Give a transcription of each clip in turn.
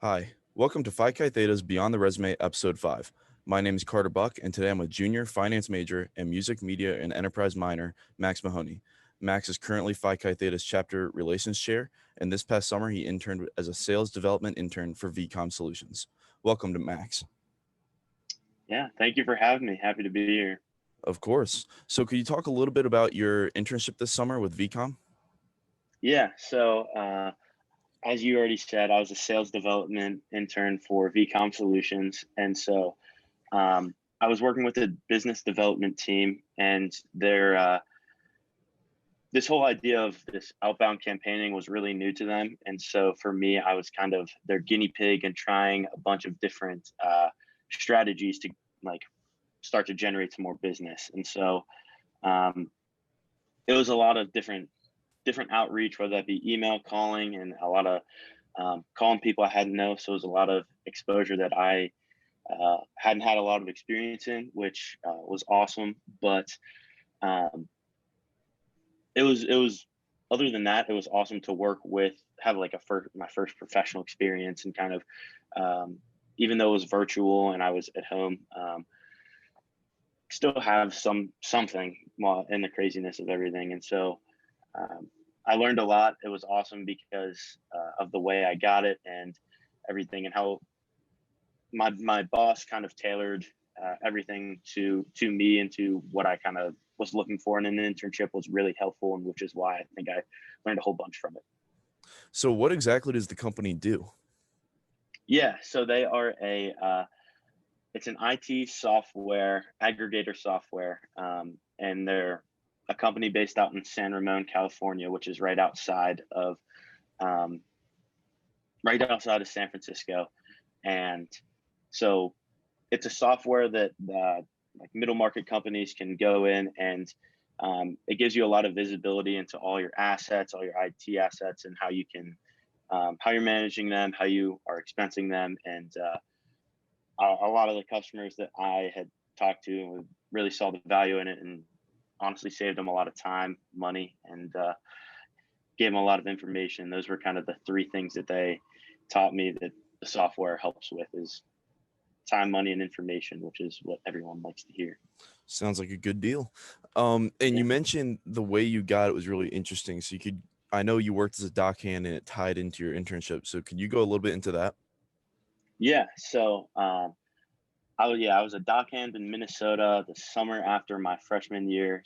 Hi, welcome to Phi Chi Theta's Beyond the Resume, Episode 5. My name is Carter Buck, and today I'm with junior finance major and music, media, and enterprise minor, Max Mahoney. Max is currently Phi Chi Theta's chapter relations chair, and this past summer he interned as a sales development intern for VCom Solutions. Welcome to Max. Yeah, thank you for having me. Happy to be here. Of course. So could you talk a little bit about your internship this summer with VCom? Yeah, as you already said, I was a sales development intern for VCom Solutions, and I was working with the business development team, and this whole idea of this outbound campaigning was really new to them, and so for me, I was kind of their guinea pig and trying a bunch of different strategies to like start to generate some more business, um, it was a lot of different outreach, whether that be email, calling, and a lot of calling people I hadn't know. So it was a lot of exposure that I hadn't had a lot of experience in, which was awesome. But um, it was other than that, it was awesome to work with, have like my first professional experience, and kind of even though it was virtual and I was at home. Still have something while in the craziness of everything, and so um, I learned a lot. It was awesome because of the way I got it and everything, and how my boss kind of tailored everything to me and to what I kind of was looking for in an internship was really helpful, and which is why I think I learned a whole bunch from it. So what exactly does the company do? Yeah, so they are it's an IT software aggregator software, and they're a company based out in San Ramon, California, which is um, right outside of San Francisco. And so it's a software that like middle market companies can go in, and it gives you a lot of visibility into all your assets, all your IT assets, and how you can how you're managing them, how you are expensing them, and a lot of the customers that I had talked to really saw the value in it, and honestly saved them a lot of time, money, and gave them a lot of information. Those were kind of the three things that they taught me that the software helps with: is time, money, and information, which is what everyone likes to hear. Sounds like a good deal. And Yeah. you mentioned the way you got it was really interesting. So I know you worked as a dockhand and it tied into your internship. So could you go a little bit into that? Yeah. I was a dockhand in Minnesota the summer after my freshman year.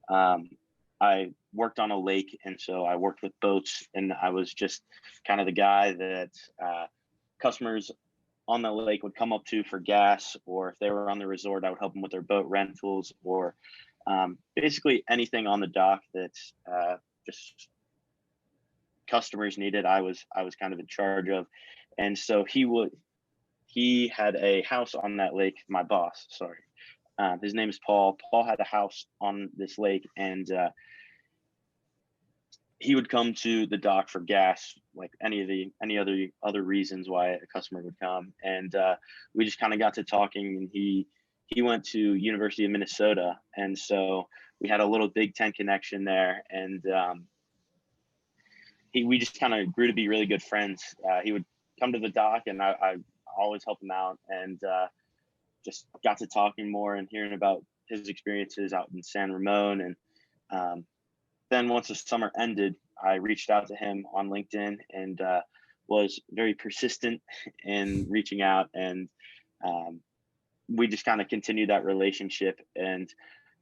Um, I worked on a lake, and so I worked with boats, and I was just kind of the guy that customers on the lake would come up to for gas, or if they were on the resort, I would help them with their boat rentals, or basically anything on the dock that just customers needed. I was kind of in charge of, and so he had a house on that lake. My boss, sorry, his name is Paul. Paul had a house on this lake, and he would come to the dock for gas, like any other reasons why a customer would come. And we just kind of got to talking, and he went to University of Minnesota, and so we had a little Big Ten connection there, and we just kind of grew to be really good friends. He would come to the dock, and I always help him out, and just got to talking more and hearing about his experiences out in San Ramon. And um, then once the summer ended, I reached out to him on LinkedIn, and was very persistent in reaching out, and um, we just kind of continued that relationship. And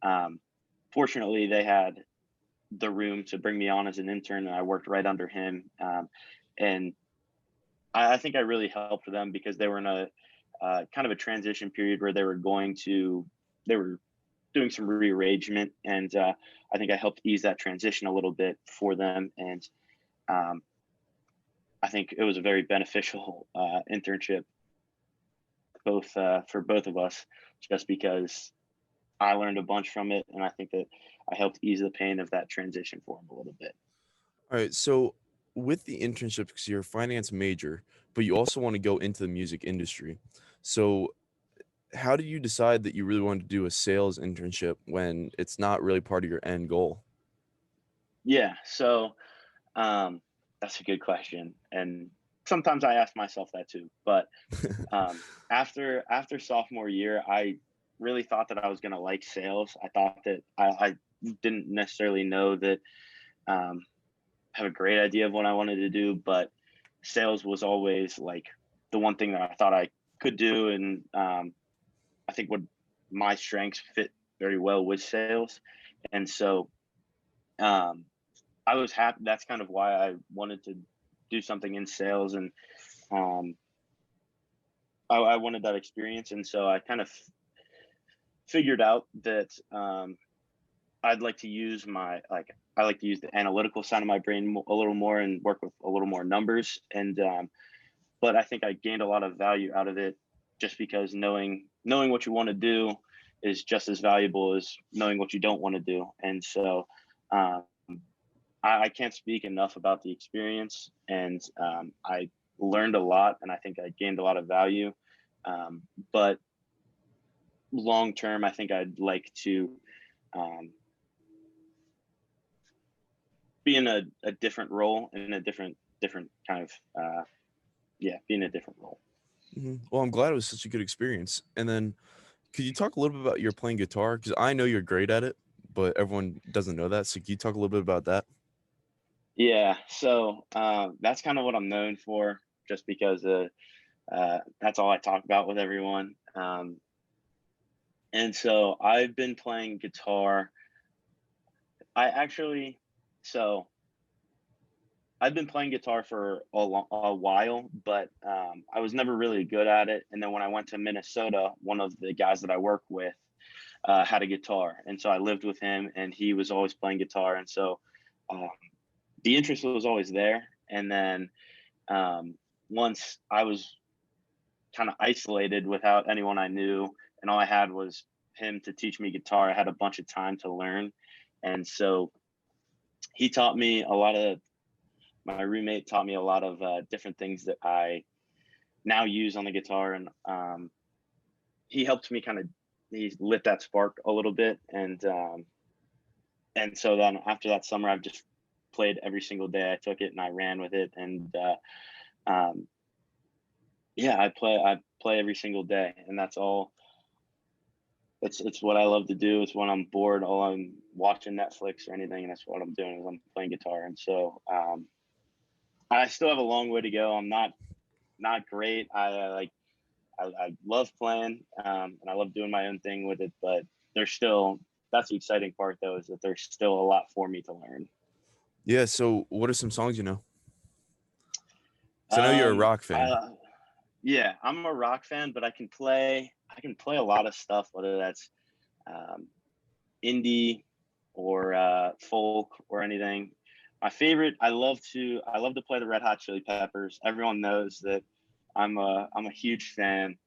um, fortunately, they had the room to bring me on as an intern, and I worked right under him. And I think I really helped them because they were in a kind of a transition period where they were doing some rearrangement, and I think I helped ease that transition a little bit for them. And um, I think it was a very beneficial internship, both for both of us, just because I learned a bunch from it, and I think that I helped ease the pain of that transition for them a little bit. All right. So with the internship, because you're a finance major, but you also want to go into the music industry. So how did you decide that you really wanted to do a sales internship when it's not really part of your end goal? Yeah, so um, that's a good question, and sometimes I ask myself that too. But after sophomore year, I really thought that I was going to like sales. I thought that I didn't necessarily know that have a great idea of what I wanted to do, but sales was always like the one thing that I thought I could do, and I think what my strengths fit very well with sales, and so um, I was happy. That's kind of why I wanted to do something in sales, and um, I wanted that experience, and so I kind of figured out that I'd like to use I like to use the analytical side of my brain a little more and work with a little more numbers. And but I think I gained a lot of value out of it just because knowing what you want to do is just as valuable as knowing what you don't want to do. And so um, I can't speak enough about the experience, and I learned a lot, and I think I gained a lot of value. But long term, I think I'd like to um, be in a different role, in a different kind of be in a different role. Well, I'm glad it was such a good experience. And then, could you talk a little bit about your playing guitar? Because I know you're great at it, but everyone doesn't know that. So, can you talk a little bit about that? Yeah, so that's kind of what I'm known for, just because that's all I talk about with everyone. And so I've been playing guitar. I actually, so I've been playing guitar for a while, but I was never really good at it. And then when I went to Minnesota, one of the guys that I work with had a guitar, and so I lived with him, and he was always playing guitar, and so um, the interest was always there. And then once I was kind of isolated without anyone I knew, and all I had was him to teach me guitar, I had a bunch of time to learn, and so he taught me a lot of my roommate taught me a lot of different things that I now use on the guitar, and he helped me kind of he lit that spark a little bit, and so then after that summer, I've just played every single day. I took it and I ran with it, and um, yeah, I play every single day, and that's all. It's what I love to do. It's when I'm bored, all I'm watching Netflix or anything, and that's what I'm doing is I'm playing guitar, and so I still have a long way to go. I'm not great. I love playing, and I love doing my own thing with it. But there's still that's the exciting part though, is that there's still a lot for me to learn. Yeah. So, what are some songs you know? So, I know you're a Um, rock fan. I, yeah, I'm a rock fan, but I can play a lot of stuff, whether that's um, indie or folk or anything. My favorite, I love to play the Red Hot Chili Peppers. Everyone knows that I'm a huge fan.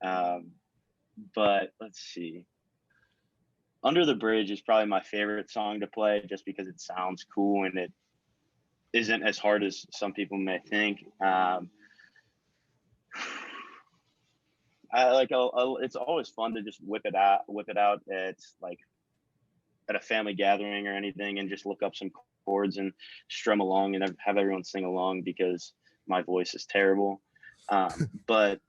Um, but let's see. Under the Bridge is probably my favorite song to play just because it sounds cool and it isn't as hard as some people may think. It's always fun to just whip it out at like at a family gathering or anything, and just look up some chords and strum along and have everyone sing along because my voice is terrible. But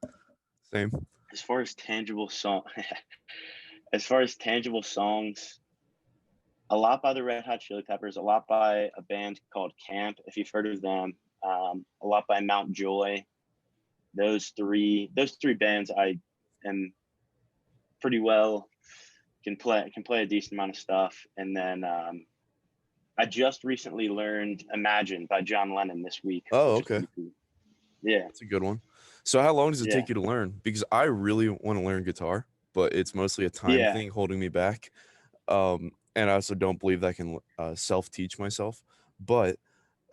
Same. as far as tangible song, as far as tangible songs, a lot by the Red Hot Chili Peppers, a lot by a band called Camp, if you've heard of them, a lot by Mount Joy. Those three bands I am pretty well can play a decent amount of stuff. And then I just recently learned Imagine by John Lennon this week, Oh, which is okay. pretty cool. Yeah, That's a good one. So, how long does it yeah, take you to learn? Because I really want to learn guitar, but it's mostly a time yeah. thing holding me back. And I also don't believe that I can self teach myself. But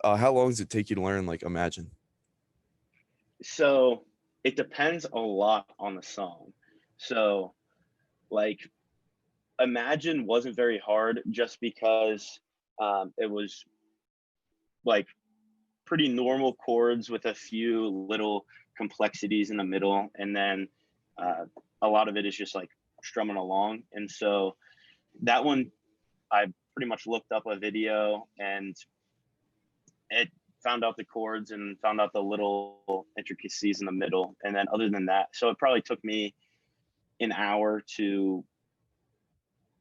how long does it take you to learn, like, Imagine? So it depends a lot on the song. So like Imagine wasn't very hard just because it was like pretty normal chords with a few little complexities in the middle, and then uh, a lot of it is just like strumming along. And so that one, I pretty much looked up a video, and it found out the chords and found out the little intricacies in the middle. And then other than that, so it probably took me an hour to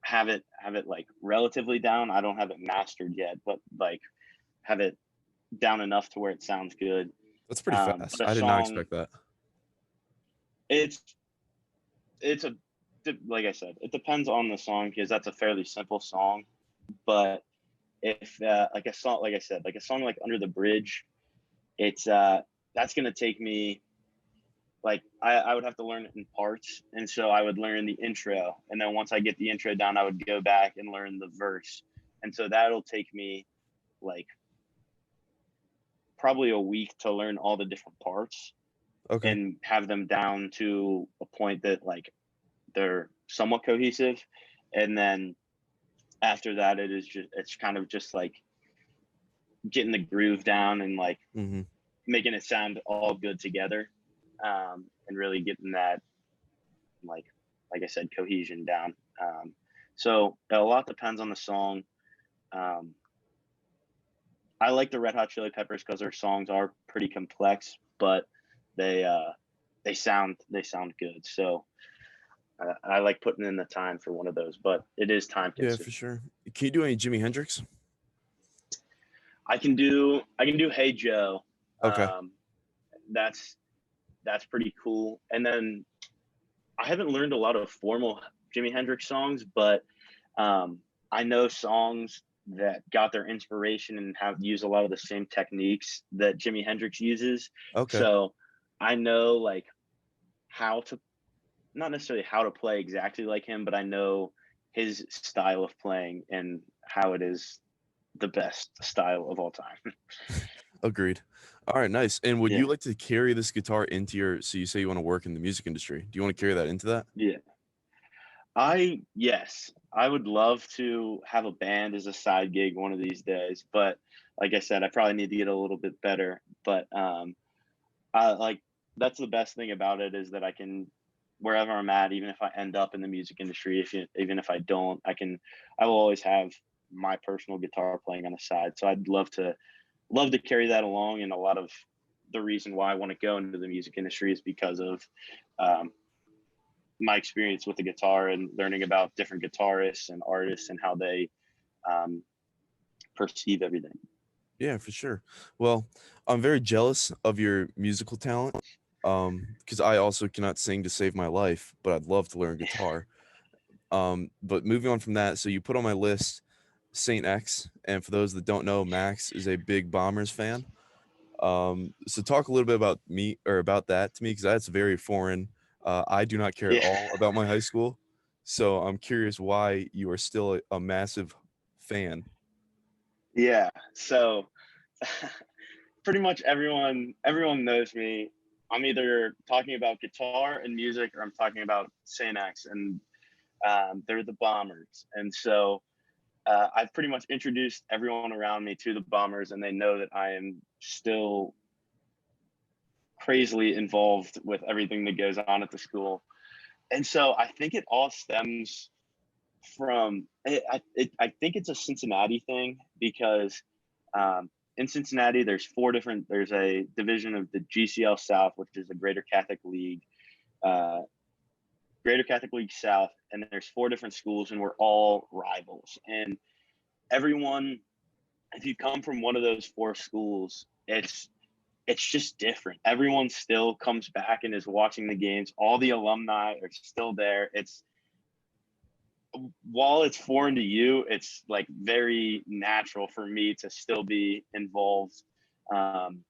have it like relatively down. I don't have it mastered yet, but like have it down enough to where it sounds good. That's pretty fast. But a I did not song, expect that. it's it's a like I said, it depends on the song because that's a fairly simple song. But if like a song, like I said, like a song like Under the Bridge, it's that's gonna take me like I would have to learn it in parts, and so I would learn the intro, and then once I get the intro down, I would go back and learn the verse, and so that'll take me like probably a week to learn all the different parts Okay. and have them down to a point that like they're somewhat cohesive, and then after that it's kind of just like getting the groove down and like Mm-hmm. making it sound all good together, and really getting that like like I said, cohesion down. So a lot depends on the song. Um, I like the Red Hot Chili Peppers because their songs are pretty complex, but they uh, they sound good. So I like putting in the time for one of those, but it is time Yeah, for consuming. sure. Can you do any Jimi Hendrix? I can do Hey Joe. Okay. Um, that's that's pretty cool. And then I haven't learned a lot of formal Jimi Hendrix songs, but um, I know songs that got their inspiration and have used a lot of the same techniques that Jimi Hendrix uses. Okay. So I know like how to, not necessarily how to play exactly like him, but I know his style of playing and how it is the best style of all time. Agreed. All right, nice. And would Yeah. you like to carry this guitar into your, so you say you want to work in the music industry. Do you want to carry that into that? Yeah. Yes, I would love to have a band as a side gig one of these days, but like I said, I probably need to get a little bit better. But I like that's the best thing about it is that I can wherever I'm at, even if I end up in the music industry, even if I don't, I will always have my personal guitar playing on the side. So I'd love to carry that along, and a lot of the reason why I want to go into the music industry is because of um, my experience with the guitar and learning about different guitarists and artists and how they um, perceive everything. Yeah, for sure. Well, I'm very jealous of your musical talent. Because I also cannot sing to save my life, but I'd love to learn guitar. But moving on from that, so you put on my list Saint X, and for those that don't know, Max is a big Bombers fan. So talk a little bit about me or about that to me, because that's very foreign. I do not care at Yeah, all about my high school, so I'm curious why you are still a massive fan. yeah. So pretty much everyone knows me. I'm either talking about guitar and music, or I'm talking about Saint X, and they're the Bombers. And so I've pretty much introduced everyone around me to the Bombers, and they know that I am still crazily involved with everything that goes on at the school. And so I think it all stems from I think it's a Cincinnati thing because in Cincinnati there's a division of the GCL South, which is the uh, Greater Catholic League South, and there's four different schools, and we're all rivals. And everyone, if you come from one of those four schools, it's just different. Everyone still comes back and is watching the games. All the alumni are still there. It's while it's foreign to you, it's like very natural for me to still be involved um,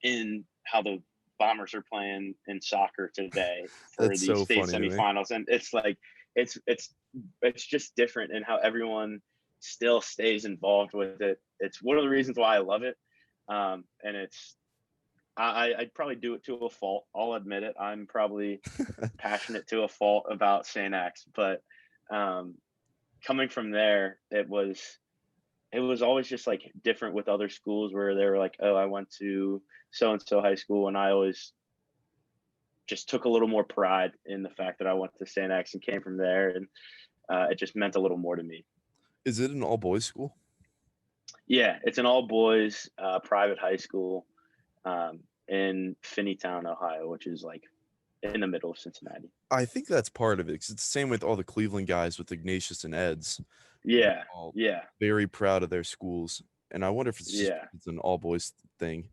in how the Bombers are playing in soccer today for That's the so state funny to me. semifinals, and it's like it's it's it's just different in how everyone still stays involved with it. It's one of the reasons why I love it, and I'd probably do it to a fault. I'll admit it. I'm probably passionate to a fault about Saint X, but um, coming from there, it was always just like different with other schools where they were like, oh, I went to so and so high school, and I always just took a little more pride in the fact that I went to Saint X and came from there, and it just meant a little more to me. Is it an all boys school? Yeah, it's an all boys private high school in Finneytown, Ohio, which is like in the middle of Cincinnati. I think that's part of it, 'cause it's the same with all the Cleveland guys with Ignatius and Eds. They're Yeah, all yeah, very proud of their schools, and I wonder if yeah, it's an all boys thing.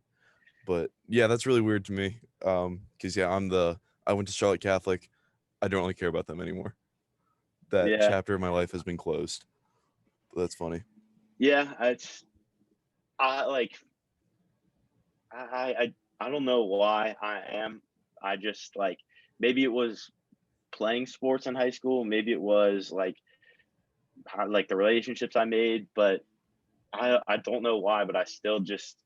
But yeah, that's really weird to me. 'Cause yeah, I went to Charlotte Catholic. I don't really care about them anymore. That yeah, chapter of my life has been closed. But that's funny. yeah. It's I like I don't know why I am. I just like maybe it was playing sports in high school. Maybe it was like like the relationships I made, but I don't know why, but I still just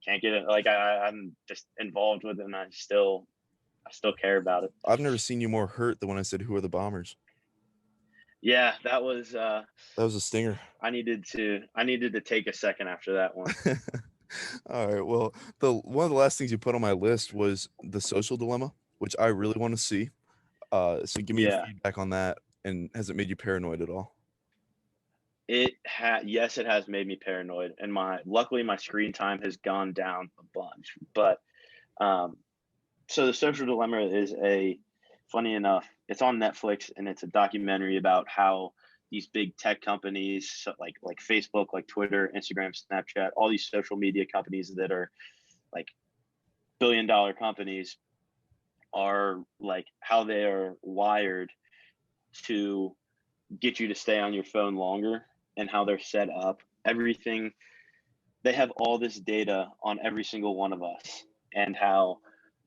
can't get it. Like I'm just involved with it, and I still care about it. I've never seen you more hurt than when I said, "Who are the Bombers?" Yeah, that was That was a stinger. I needed to take a second after that one. All right. Well, the one of the last things you put on my list was the social dilemma, which I really want to see. So give me your Yeah. feedback on that, and has it made you paranoid at all? Yes, it has made me paranoid, and my luckily my screen time has gone down a bunch. But um so the social dilemma is a funny enough, it's on Netflix and it's a documentary about how these big tech companies like Facebook, like Twitter, Instagram, Snapchat, all these social media companies that are like billion-dollar companies are like how they are wired to get you to stay on your phone longer and how they're set up. Everything they have all this data on every single one of us and how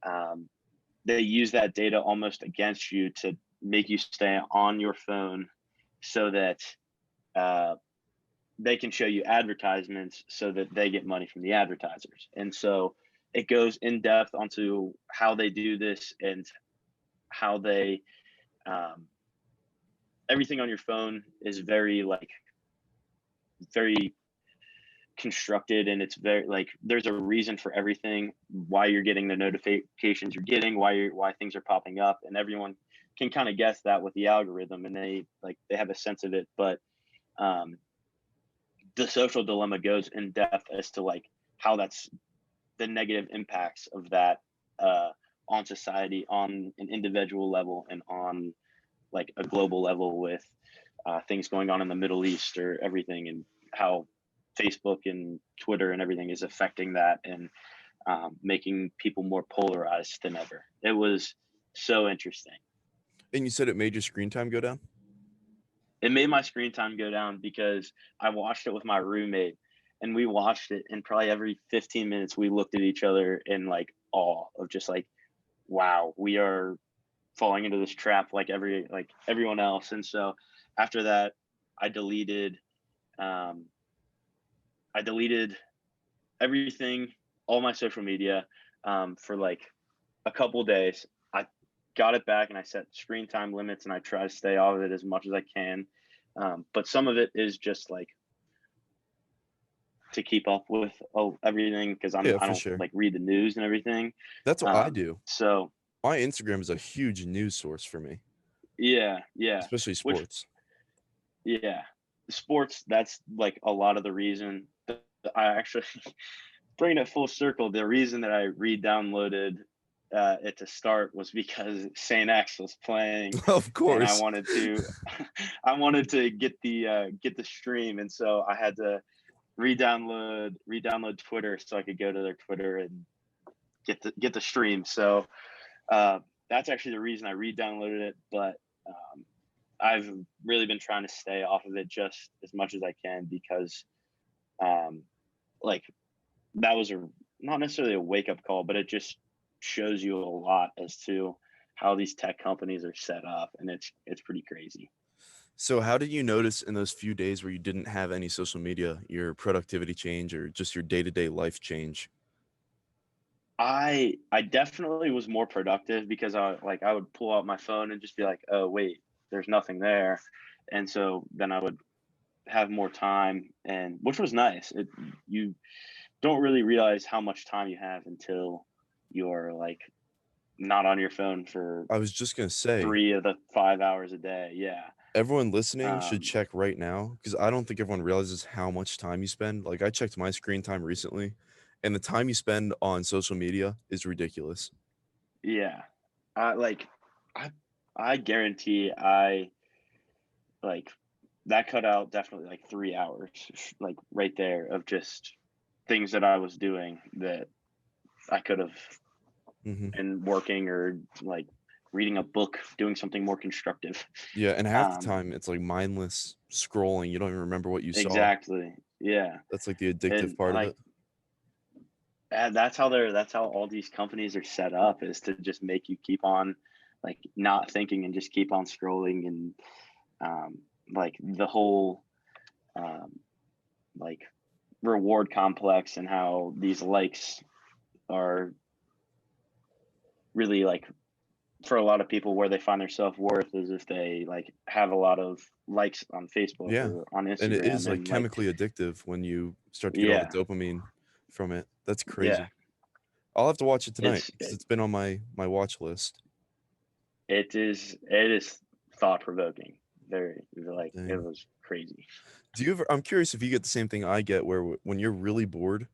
um, they use that data almost against you to make you stay on your phone so that uh, they can show you advertisements so that they get money from the advertisers. And so it goes in depth onto how they do this and how they um, everything on your phone is very like very constructed, and it's very like there's a reason for everything, why you're getting the notifications you're getting, why things are popping up, and everyone can kind of guess that with the algorithm, and they have a sense of it. But um the social dilemma goes in depth as to like how that's the negative impacts of that uh on society, on an individual level, and on like a global level with things going on in the Middle East or everything, and how Facebook and Twitter and everything is affecting that, and making people more polarized than ever. It was so interesting. And you said it made your screen time go down? It made my screen time go down because I watched it with my roommate, and we watched it, and probably every 15 minutes we looked at each other in like awe of just like, wow, we are falling into this trap like everyone else. And so after that, I deleted um, I deleted everything, all my social media, for like a couple days. I got it back and I set screen time limits and I try to stay off of it as much as I can. But some of it is just like to keep up with everything because Yeah, I for don't sure. like read the news and everything. That's what I do. So My Instagram is a huge news source for me, yeah, yeah, especially which sports. yeah, sports. That's like a lot of the reason that I actually bringing it full circle. The reason that I re-downloaded it to start was because Saint X was playing, Of and I course. wanted to, I wanted to get the stream, and so I had to re-download Twitter so I could go to their Twitter and get the stream. So that's actually the reason I re-downloaded it. But um, I've really been trying to stay off of it just as much as I can because um, like that was a not necessarily a wake up call, but it just shows you a lot as to how these tech companies are set up, and it's pretty crazy. So how did you notice in those few days where you didn't have any social media, your productivity change or just your day-to-day life change? I definitely was more productive because I would pull out my phone and just be like, oh wait, there's nothing there, and so then I would have more time, and which was nice. You don't really realize how much time you have until you're like not on your phone for I was just gonna say, 3 of the 5 hours a day. Yeah. Everyone listening should Um, check right now because I don't think everyone realizes how much time you spend. Like I checked my screen time recently, and the time you spend on social media is ridiculous. yeah, like I I guarantee I like that cut out definitely like 3 hours, like right there of just things that I was doing that I could have Hmm. been working or like reading a book, doing something more constructive. Yeah, and half the Um, time it's like mindless scrolling. You don't even remember what you saw. exactly. Yeah. That's like the addictive And part of like it. that's how all these companies are set up, is to just make you keep on like not thinking and just keep on scrolling. And um, like the whole um, like reward complex, and how these likes are really like, for a lot of people, where they find their self-worth is if they like have a lot of likes on Facebook Yeah, or on and it is Instagram. like And like, chemically addictive when you start to get all the yeah, dopamine from it. That's yeah, crazy. I'll have to watch it tonight it's because it's been on my watch list. it is thought provoking. Very, like, it Dang. was crazy. Do you ever? I'm curious if you get the same thing I get, where when you're really bored,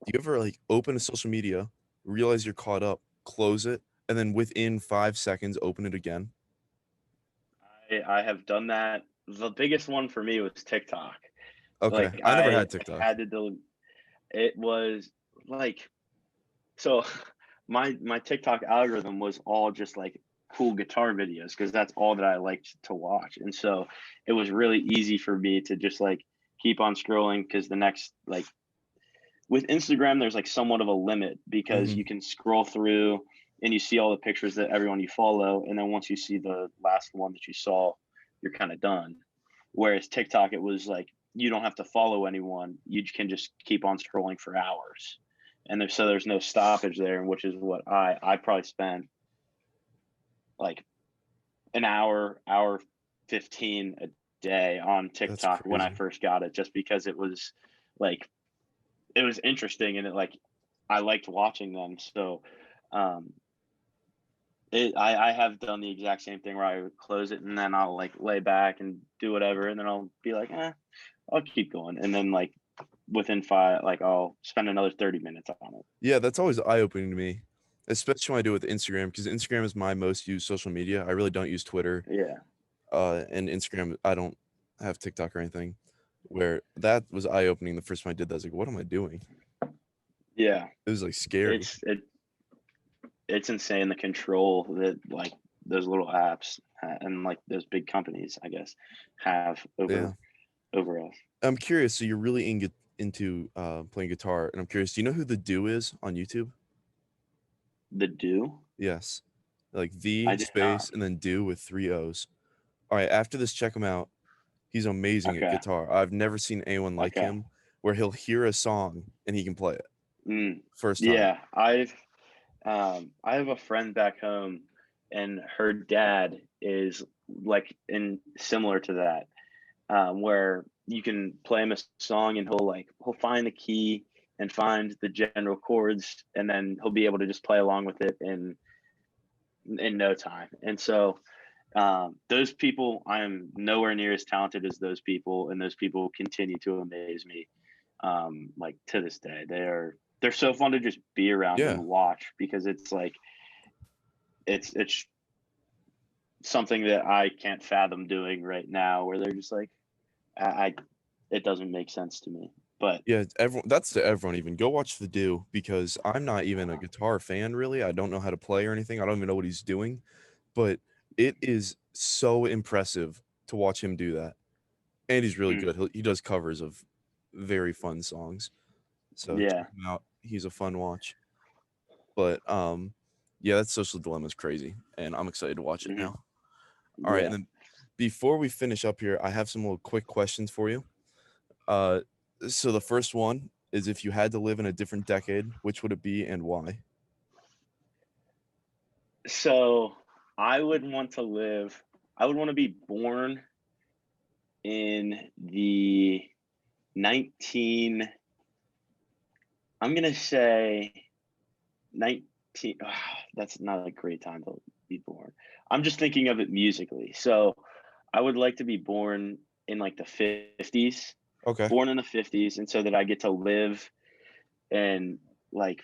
do you ever like open a social media, realize you're caught up, close it, and then within 5 seconds open it again? I have done that. The biggest one for me was TikTok. Okay, Like I never I had TikTok. had to do it was like, so my TikTok algorithm was all just like cool guitar videos, because that's all that I liked to watch. And so it was really easy for me to just like keep on scrolling, because the next like, with Instagram, there's like somewhat of a limit, because Hmm. you can scroll through and you see all the pictures that everyone you follow, and then once you see the last one that you saw, you're kind of done. Whereas TikTok, it was like you don't have to follow anyone; you can just keep on scrolling for hours, and there's no stoppage there, which is what I probably spent like an hour 15 a day on That's TikTok when I crazy. first got it, just because it was like, it was interesting, and it like, I liked watching them. So um I have done the exact same thing, where I would close it and then I'll like lay back and do whatever, and then I'll be like, I'll keep going. And then like within five, like I'll spend another 30 minutes on it. Yeah, that's always eye-opening to me, especially when I do it with Instagram because Instagram is my most used social media. I really don't use Twitter, Yeah. and Instagram. I don't have TikTok or anything. Where that was eye-opening the first time I did that. I was like, "What am I doing?" Yeah. It was like scary. It's it it's insane, the control that like those little apps and like those big companies, I guess, have Yeah, over us. I'm curious. So you're really into playing guitar, and I'm curious. Do you know who the Do is on YouTube? The do? Yes, like I the did space not. and then Do with three O's. All right, after this, check him out. He's amazing at Okay. guitar. I've never seen anyone like Okay. him where he'll hear a song and he can play it Mm, first time. yeah. I have a friend back home, and her dad is like in similar to that, where you can play him a song, and he'll find the key and find the general chords, and then he'll be able to just play along with it in no time. And so those people, I am nowhere near as talented as those people, and those people continue to amaze me. Like to this day, they're so fun to just be around and Yeah. watch, because it's like it's something that I can't fathom doing right now, where they're just like, I it doesn't make sense to me. But Yeah, everyone that's to everyone even. Go watch The Do because I'm not even a guitar fan really. I don't know how to play or anything. I don't even know what he's doing, but it is so impressive to watch him do that. And he's really mm, good. He does covers of very fun songs. So check yeah, him out. He's a fun watch. But yeah, that Social Dilemma is crazy and I'm excited to watch it hmm, now. All right, and yeah. then before we finish up here, I have some little quick questions for you. Uh, so the first one is if you had to live in a different decade, which would it be and why? So I would want to live. I would want to be born in the 19. I'm gonna say 19. That's not a great time to be born. I'm just thinking of it musically. So I would like to be born in like the 50s, Okay. born in the 50s, and so that I get to live and like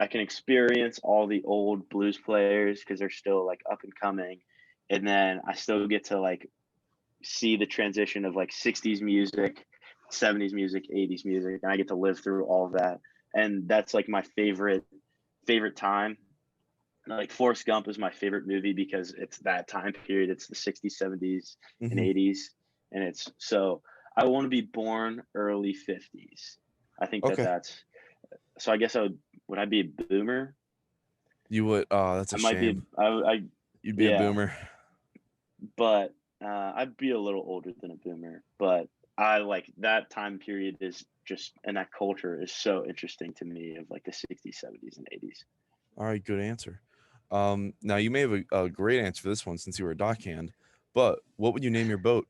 I can experience all the old blues players because they're still like up and coming. And then I still get to like see the transition of like 60s music, 70s music, 80s music, and I get to live through all of that. And that's like my favorite time. Like Forrest Gump is my favorite movie because it's that time period. It's the 60s, 70s, and Hmm. 80s. And it's so I want to be born early 50s. I think that Okay. that's so I guess would I be a boomer? You would. Oh, that's a I might be shame. I You'd be a yeah, boomer. but I'd be a little older than a boomer, but I like that time period is just and that culture is so interesting to me of like the 60s, 70s, and 80s. All right, good answer. Now you may have a great answer for this one since you were a dockhand, but what would you name your boat?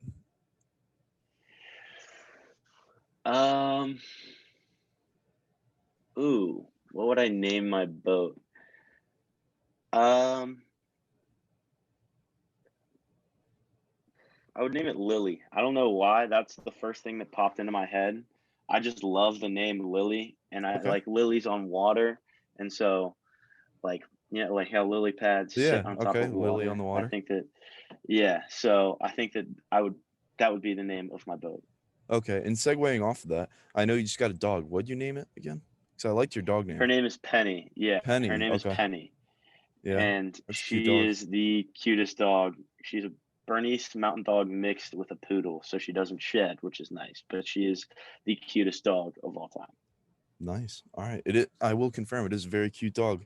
Um, ooh, what would I name my boat? Um, I would name it Lily. I don't know why. That's the first thing that popped into my head. I just love the name Lily, and I Okay. like lilies on water, and so like like how lily pads Yeah. sit on top Okay. of Lily on the water. I water. think that yeah. So I think that that would be the name of my boat. Okay. And segueing off of that, I know you just got a dog. What'd you name it again? Because I liked your dog Her name. name is Penny. Yeah, her Penny. name is Okay. Penny, Yeah. and That's a cute she dog. is the cutest dog. She's a Bernese Mountain Dog mixed with a poodle, so she doesn't shed, which is nice. But she is the cutest dog of all time. Nice. All right. I will confirm it is a very cute dog.